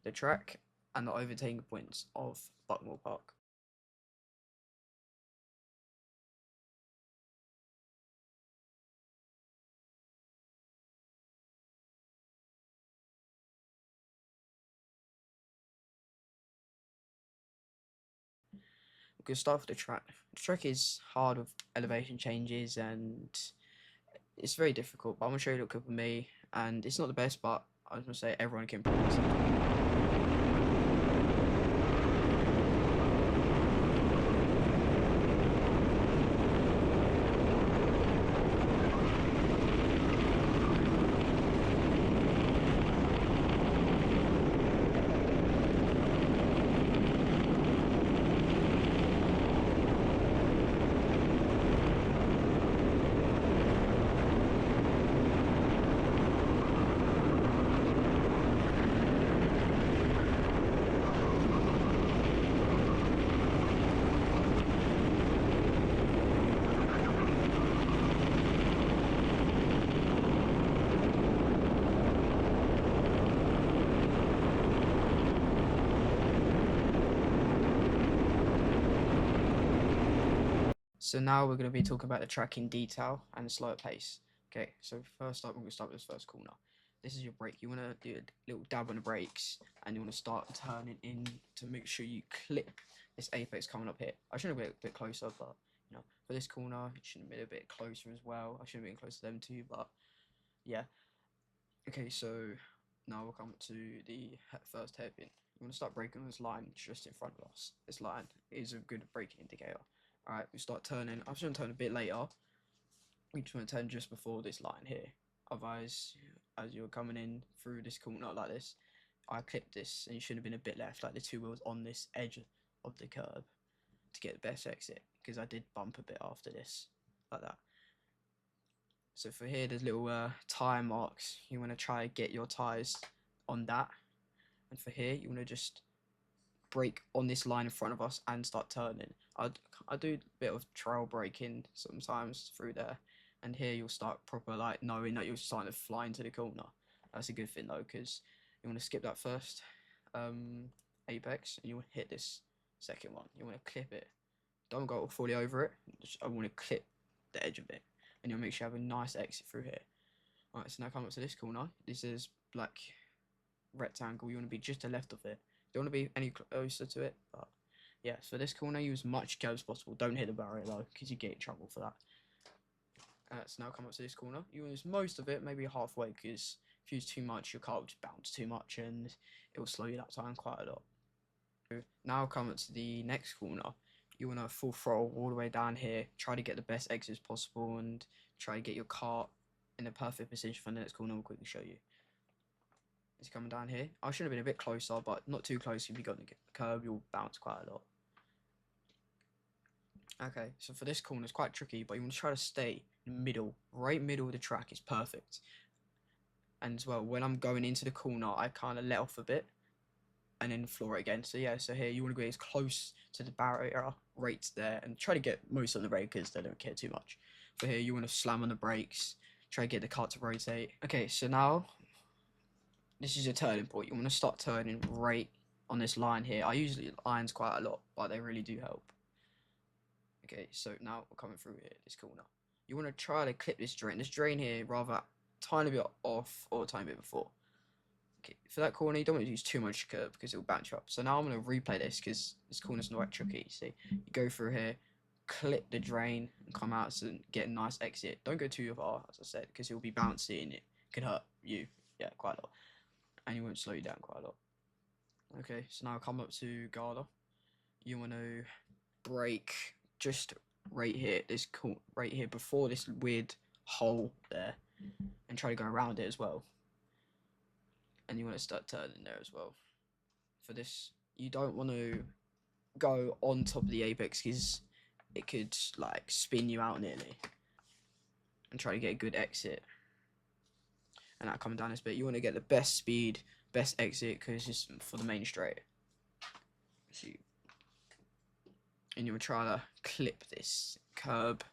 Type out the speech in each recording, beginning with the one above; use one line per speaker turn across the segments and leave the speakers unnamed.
the track and the overtaking points of Buckmore Park. We can start with the track. The track is hard with elevation changes and it's very difficult, but I'm gonna show you a little clip of me, and it's not the best, but I was gonna say everyone can improve. So now we're going to be talking about the track in detail and the slower pace. Okay, so first up, we're going to start with this first corner. This is your brake. You want to do a little dab on the brakes, and you want to start turning in to make sure you clip this apex coming up here. I should have been a bit closer, but you know, for this corner, it should have been a bit closer as well. I should have been closer to them too, but yeah. Okay, so now we'll come to the first hairpin. You want to start braking on this line just in front of us. This line is a good braking indicator. Alright, we start turning. I'm just going to turn a bit later. We just want to turn just before this line here. Otherwise, as you're coming in through this corner like this, I clipped this and you should have been a bit left, like the two wheels on this edge of the curb to get the best exit, because I did bump a bit after this, like that. So for here, there's little tyre marks. You want to try to get your tyres on that. And for here, you want to just brake on this line in front of us and start turning. I do a bit of trail braking sometimes through there. And here you'll start proper like knowing that you're starting to fly into the corner. That's a good thing though, because you want to skip that first apex and you want to hit this second one. You want to clip it. Don't go fully over it. I want to clip the edge of it. And you'll make sure you have a nice exit through here. Alright, so now come up to this corner. This is black rectangle. You want to be just to the left of it. Don't want to be any closer to it, but yeah. So this corner, use as much curb as possible. Don't hit the barrier though, because you get in trouble for that. So now come up to this corner. You use most of it, maybe halfway, because if you use too much, your car will just bounce too much, and it will slow you that time quite a lot. So now come up to the next corner. You want to full throttle all the way down here. Try to get the best exits possible, and try to get your car in the perfect position for the next corner. We'll quickly show you. It's coming down here. I should have been a bit closer, but not too close. If you got the curb, you'll bounce quite a lot. Okay, so for this corner, it's quite tricky, but you want to try to stay in the middle. Right middle of the track is perfect. And as well, when I'm going into the corner, I kind of let off a bit and then floor it again. So yeah, so here you want to go as close to the barrier rates there and try to get most on the brake because they don't care too much. For here, you want to slam on the brakes, try to get the kart to rotate. Okay, so now this is your turning point. You want to start turning right on this line here. I usually lines quite a lot, but they really do help. Okay, so now we're coming through here, this corner. You want to try to clip this drain. This drain here, rather tiny bit off or a tiny bit before. Okay, for that corner, you don't want to use too much curb because it will bounce you up. So now I'm going to replay this because this corner's not tricky. See, you go through here, clip the drain, and come out and get a nice exit. Don't go too far, as I said, because it will be bouncy and it can hurt you, yeah, quite a lot. And it won't slow you down quite a lot. Okay, so now I come up to Garda. You want to brake just right here, right here before this weird hole there, and try to go around it as well. And you want to start turning there as well. For this, you don't want to go on top of the apex because it could like spin you out nearly. And try to get a good exit. And that coming down this bit, you want to get the best speed, best exit because it's just for the main straight. So and you will try to clip this curb.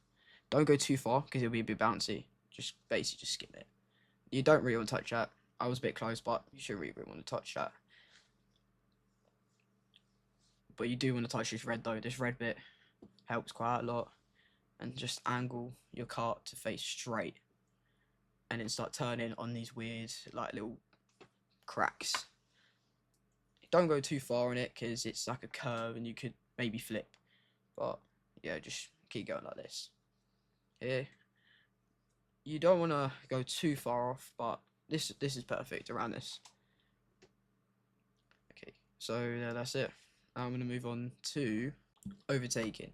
Don't go too far because it'll be a bit bouncy. Just basically just skip it. You don't really want to touch that. I was a bit close, but you should really want to touch that. but you do want to touch this red though. This red bit helps quite a lot. And just angle your kart to face straight, and then start turning on these weird like little cracks. Don't go too far on it because it's like a curve and you could maybe flip. But yeah, just keep going like this. Here, you don't want to go too far off, but this is perfect around this. Okay, so yeah, that's it. Now I'm gonna move on to overtaking.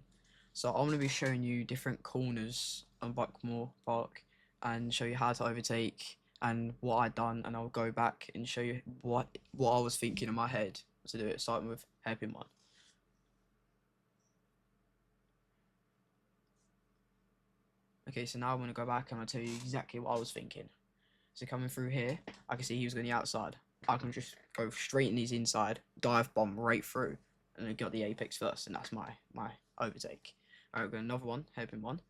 So I'm gonna be showing you different corners on Buckmore Park and show you how to overtake and what I done, and I'll go back and show you what I was thinking in my head to do it, starting with hairpin one. Okay, so now I'm gonna go back and I'll tell you exactly what I was thinking. So coming through here, I can see he was going the outside. I can just go straight in his inside, dive bomb right through, and then got the apex first, and that's my overtake. Alright, we've got another one, hairpin one.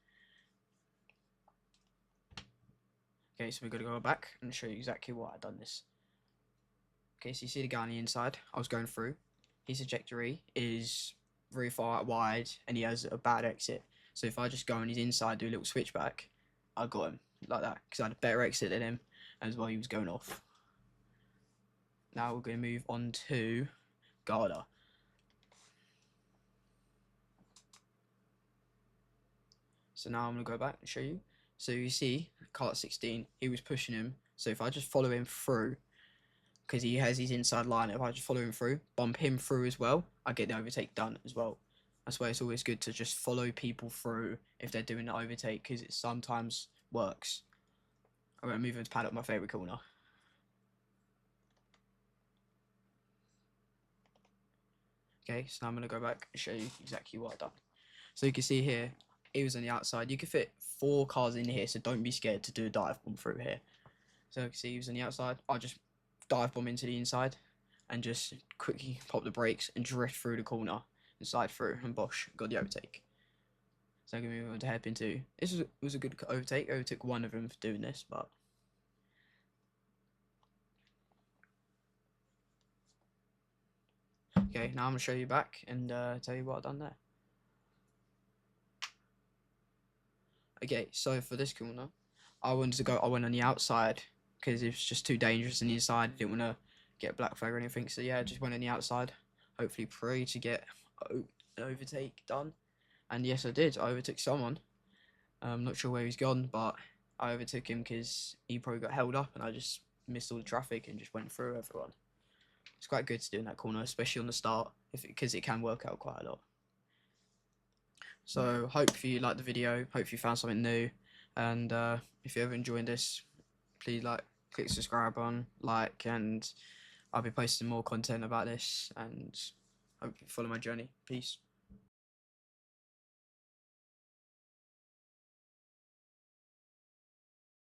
Okay, so we're gonna go back and show you exactly why I done this. Okay, so you see the guy on the inside, I was going through. His trajectory is very far out wide and he has a bad exit. So if I just go on his inside, do a little switchback, I got him like that because I had a better exit than him as well. He was going off. Now we're going to move on to Garda. So now I'm going to go back and show you. So you see, kart 16, he was pushing him. So if I just follow him through, because he has his inside line, if I just follow him through, bump him through as well, I get the overtake done as well. That's why it's always good to just follow people through if they're doing the overtake, because it sometimes works. I'm going to move into paddock, my favourite corner. Okay, so now I'm going to go back and show you exactly what I've done. So you can see here, it was on the outside. You can fit 4 cars in here, so don't be scared to do a dive bomb through here. So you can see he was on the outside. I just dive bomb into the inside and just quickly pop the brakes and drift through the corner and slide through, and bosh, got the overtake. So I'm going to move on to hairpin 2. This was a good overtake. I overtook one of them for doing this, but... Okay, now I'm going to show you back and tell you what I've done there. Okay, so for this corner, I went on the outside because it was just too dangerous on the inside. I didn't want to get a black flag or anything, so yeah, I just went on the outside. Hopefully pray to get an overtake done. And yes, I did. I overtook someone. I'm not sure where he's gone, but I overtook him because he probably got held up and I just missed all the traffic and just went through everyone. It's quite good to do in that corner, especially on the start, because it can work out quite a lot. So hope you liked the video, hope you found something new, and if you ever enjoyed this, please click subscribe on, and I'll be posting more content about this, and hope you follow my journey. Peace.